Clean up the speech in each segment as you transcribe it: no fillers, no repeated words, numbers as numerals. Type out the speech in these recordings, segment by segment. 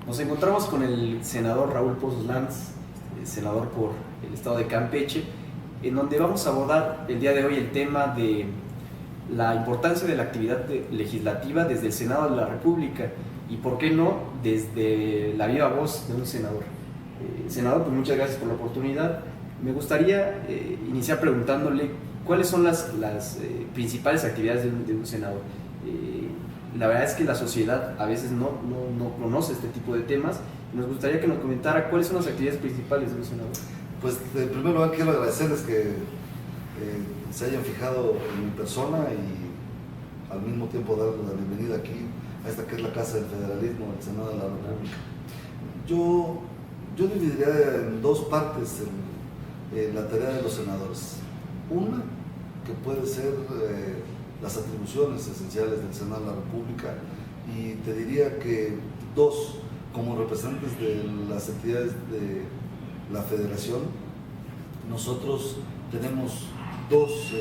Nos encontramos con el senador Raúl Pozos Lanz, senador por el estado de Campeche, en donde vamos a abordar el día de hoy el tema de la importancia de la actividad legislativa desde el Senado de la República y, por qué no, desde la viva voz de un senador. Senador, pues muchas gracias por la oportunidad. Me gustaría iniciar preguntándole cuáles son las principales actividades de un senador. La verdad es que la sociedad a veces no conoce este tipo de temas. Nos gustaría que nos comentara cuáles son las actividades principales de un senador. Pues en primer lugar quiero agradecerles que se hayan fijado en mi persona y al mismo tiempo darles la bienvenida aquí a esta que es la Casa del Federalismo del Senado de la República. Yo dividiría en dos partes la tarea de los senadores. Una, que puede ser las atribuciones esenciales del Senado de la República, y te diría que dos, como representantes de las entidades de la Federación, nosotros tenemos dos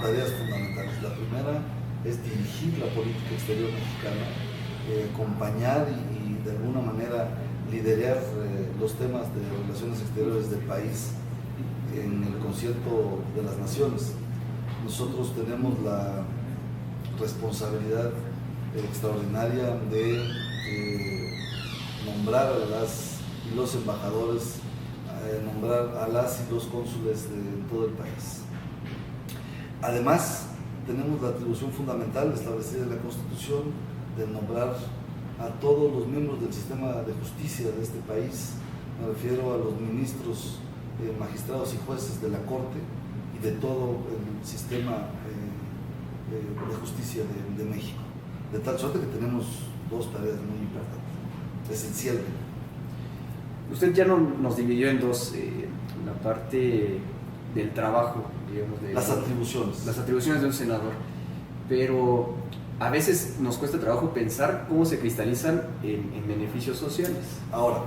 tareas fundamentales. La primera es dirigir la política exterior mexicana, acompañar y de alguna manera liderar los temas de relaciones exteriores del país en el concierto de las naciones. Nosotros tenemos la responsabilidad extraordinaria de nombrar a las y los embajadores, nombrar a las y los cónsules de todo el país. Además, tenemos la atribución fundamental establecida en la Constitución de nombrar a todos los miembros del sistema de justicia de este país. Me refiero a los ministros, magistrados y jueces de la Corte y de todo el sistema de justicia de México. De tal suerte que tenemos dos tareas muy importantes, esenciales. Usted ya nos dividió en dos, la parte del trabajo, digamos, las atribuciones. Las atribuciones de un senador, pero a veces nos cuesta trabajo pensar cómo se cristalizan en beneficios sociales. Ahora,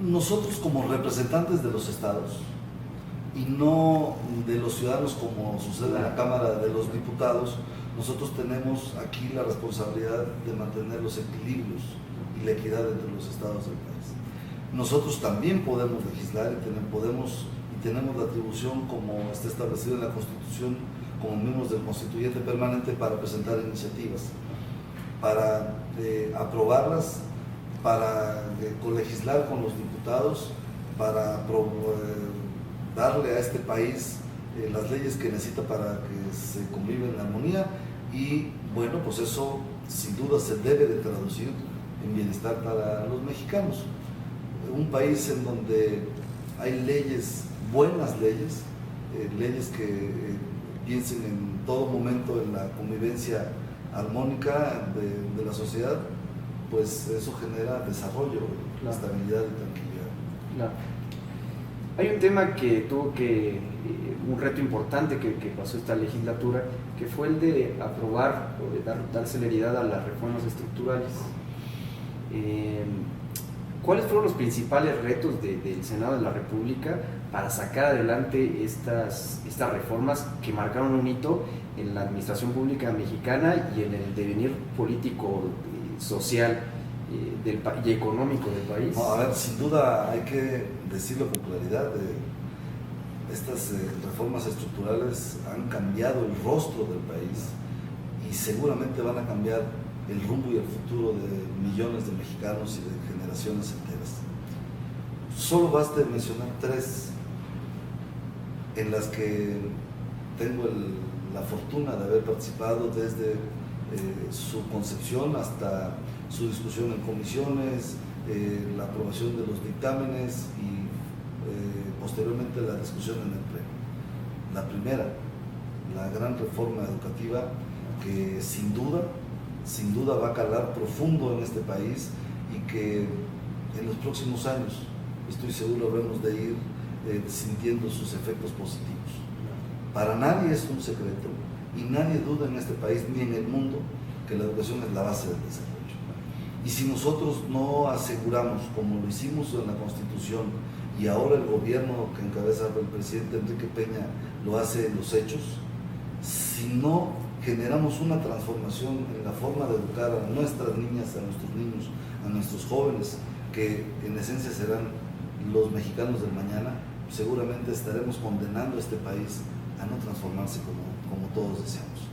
nosotros como representantes de los estados y no de los ciudadanos como sucede en la Cámara de los Diputados, nosotros tenemos aquí la responsabilidad de mantener los equilibrios y la equidad entre los estados del país. Nosotros también podemos legislar y tenemos la atribución, como está establecido en la Constitución, como miembros del Constituyente Permanente, para presentar iniciativas, para aprobarlas, para colegislar con los diputados, para darle a este país las leyes que necesita para que se conviva en armonía, y bueno, pues eso sin duda se debe de traducir en bienestar para los mexicanos. Un país en donde hay leyes, buenas leyes, leyes que piensen en todo momento en la convivencia armónica de la sociedad, pues eso genera desarrollo, claro, estabilidad y tranquilidad. Claro. Hay un tema que tuvo un reto importante que pasó esta legislatura, que fue el de aprobar o de dar celeridad a las reformas estructurales. ¿Cuáles fueron los principales retos del Senado de la República para sacar adelante estas reformas que marcaron un hito en la administración pública mexicana y en el devenir político, social y económico del país? No, a ver, sin duda hay que decirlo con claridad, estas reformas estructurales han cambiado el rostro del país y seguramente van a cambiar el rumbo y el futuro de millones de mexicanos y de generaciones enteras. Solo basta mencionar tres en las que tengo la fortuna de haber participado desde su concepción hasta su discusión en comisiones, la aprobación de los dictámenes y posteriormente la discusión en el Pleno. La primera, la gran reforma educativa, que sin duda va a calar profundo en este país y que en los próximos años estoy seguro habremos de ir sintiendo sus efectos positivos. Para nadie es un secreto y nadie duda en este país ni en el mundo que la educación es la base del desarrollo. Y si nosotros no aseguramos, como lo hicimos en la Constitución y ahora el gobierno que encabeza el presidente Enrique Peña lo hace en los hechos, si no generamos una transformación en la forma de educar a nuestras niñas, a nuestros niños, a nuestros jóvenes, que en esencia serán los mexicanos del mañana, seguramente estaremos condenando a este país a no transformarse como todos deseamos.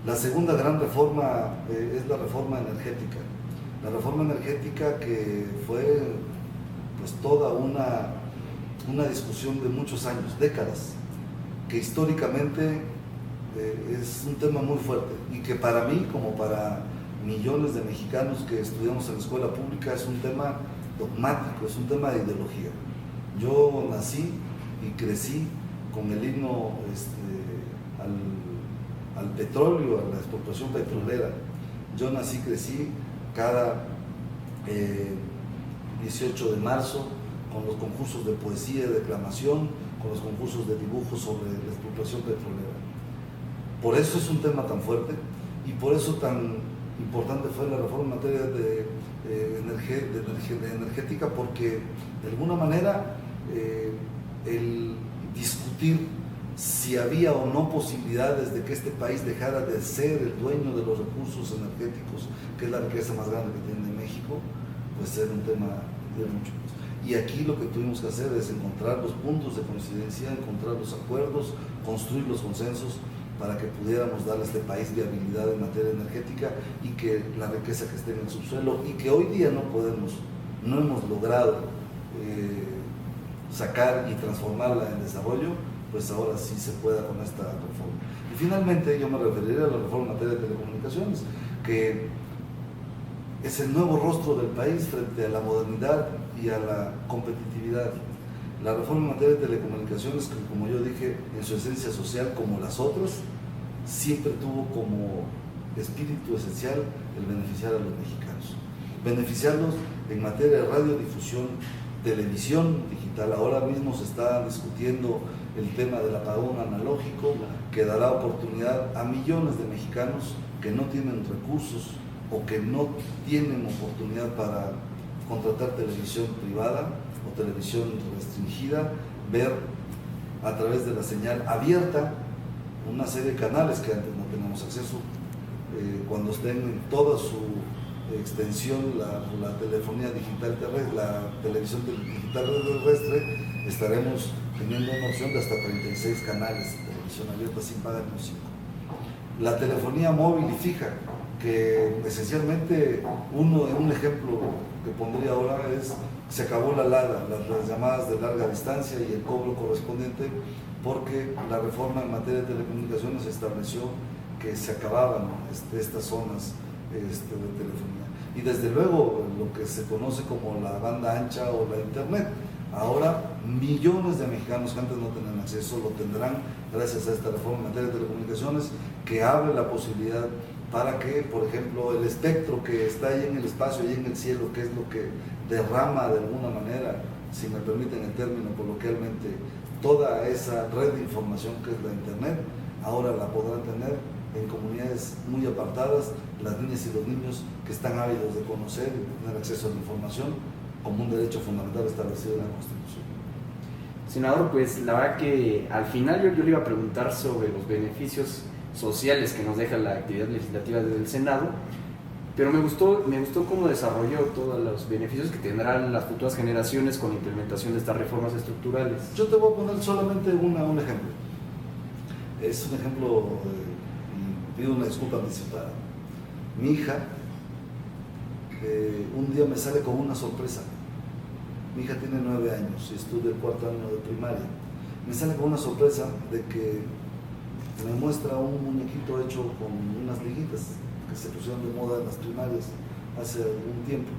La segunda gran reforma es la reforma energética. La reforma energética que fue pues toda una discusión de muchos años, décadas, que históricamente es un tema muy fuerte y que para mí, como para millones de mexicanos que estudiamos en la escuela pública, es un tema dogmático, es un tema de ideología. Yo nací y crecí con el himno al petróleo, a la explotación petrolera. Yo nací, crecí cada 18 de marzo con los concursos de poesía y declamación, con los concursos de dibujos sobre la explotación petrolera. Por eso es un tema tan fuerte y por eso tan importante fue la reforma en materia de energética, porque de alguna manera el discutir si había o no posibilidades de que este país dejara de ser el dueño de los recursos energéticos, que es la riqueza más grande que tiene México, pues era un tema de mucho. Y aquí lo que tuvimos que hacer es encontrar los puntos de coincidencia, encontrar los acuerdos, construir los consensos para que pudiéramos darle a este país viabilidad en materia energética y que la riqueza que esté en el subsuelo y que hoy día no hemos logrado sacar y transformarla en desarrollo, pues ahora sí se pueda con esta reforma. Y finalmente yo me referiré a la reforma en materia de telecomunicaciones, que es el nuevo rostro del país frente a la modernidad y a la competitividad. La reforma en materia de telecomunicaciones, que como yo dije, en su esencia social, como las otras, siempre tuvo como espíritu esencial el beneficiar a los mexicanos. Beneficiarlos en materia de radiodifusión, televisión digital. Ahora mismo se está discutiendo el tema del apagón analógico, que dará oportunidad a millones de mexicanos que no tienen recursos o que no tienen oportunidad para contratar televisión privada o televisión restringida, ver a través de la señal abierta una serie de canales que antes no teníamos acceso, cuando estén en toda su extensión la telefonía digital terrestre, la televisión digital terrestre, estaremos teniendo una opción de hasta 36 canales de televisión abierta sin pagar ni un 5. La telefonía móvil y fija, que esencialmente un ejemplo que pondría ahora es: se acabó las llamadas de larga distancia y el cobro correspondiente, porque la reforma en materia de telecomunicaciones estableció que se acababan estas zonas de telefonía. Y desde luego lo que se conoce como la banda ancha o la internet. Ahora millones de mexicanos que antes no tenían acceso lo tendrán gracias a esta reforma en materia de telecomunicaciones, que abre la posibilidad para que, por ejemplo, el espectro que está ahí en el espacio y en el cielo, que es lo que derrama de alguna manera, si me permiten el término coloquialmente, toda esa red de información que es la internet, ahora la podrán tener en comunidades muy apartadas las niñas y los niños que están ávidos de conocer y tener acceso a la información como un derecho fundamental establecido en la Constitución. Senador, pues la verdad que al final yo le iba a preguntar sobre los beneficios sociales que nos deja la actividad legislativa desde el Senado, pero me gustó cómo desarrolló todos los beneficios que tendrán las futuras generaciones con la implementación de estas reformas estructurales. Yo te voy a poner solamente un ejemplo. Es un ejemplo, y pido una disculpa anticipada. Mi hija un día me sale con una sorpresa. Mi hija tiene 9 años y estudia el 4º año de primaria. Me sale con una sorpresa de que me muestra un muñequito hecho con unas liguitas que se pusieron de moda en las primarias hace algún tiempo.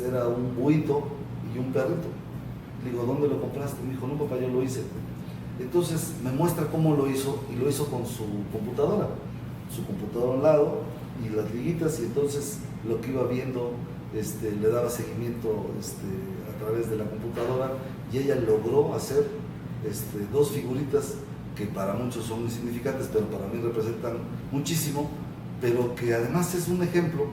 Era un buito y un perrito. Le digo, ¿dónde lo compraste? Me dijo, no papá, yo lo hice. Entonces me muestra cómo lo hizo, y lo hizo con su computadora a un lado y las liguitas, y entonces lo que iba viendo le daba seguimiento a través de la computadora, y ella logró hacer 2 figuritas que para muchos son insignificantes, pero para mí representan muchísimo, pero que además es un ejemplo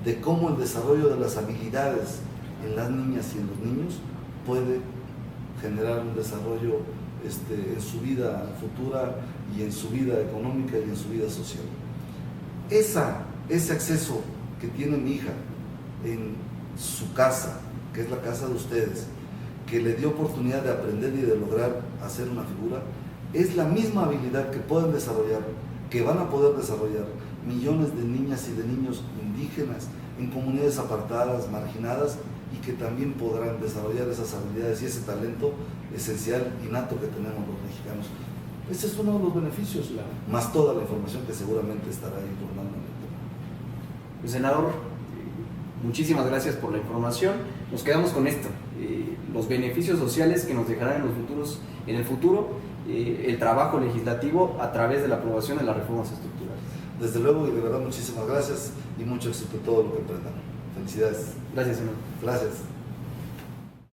de cómo el desarrollo de las habilidades en las niñas y en los niños puede generar un desarrollo en su vida futura y en su vida económica y en su vida social. Ese acceso que tiene mi hija en su casa, que es la casa de ustedes, que le dio oportunidad de aprender y de lograr hacer una figura, es la misma habilidad que pueden desarrollar, que van a poder desarrollar millones de niñas y de niños indígenas en comunidades apartadas, marginadas, y que también podrán desarrollar esas habilidades y ese talento esencial, innato que tenemos los mexicanos. Ese es uno de los beneficios, más toda la información que seguramente estará ahí rondando en el tema. Pues, senador, muchísimas gracias por la información. Nos quedamos con esto, los beneficios sociales que nos dejarán en el futuro el trabajo legislativo a través de la aprobación de las reformas estructurales. Desde luego, y de verdad muchísimas gracias y mucho éxito en todo lo que emprendan. Felicidades. Gracias, senador. Gracias.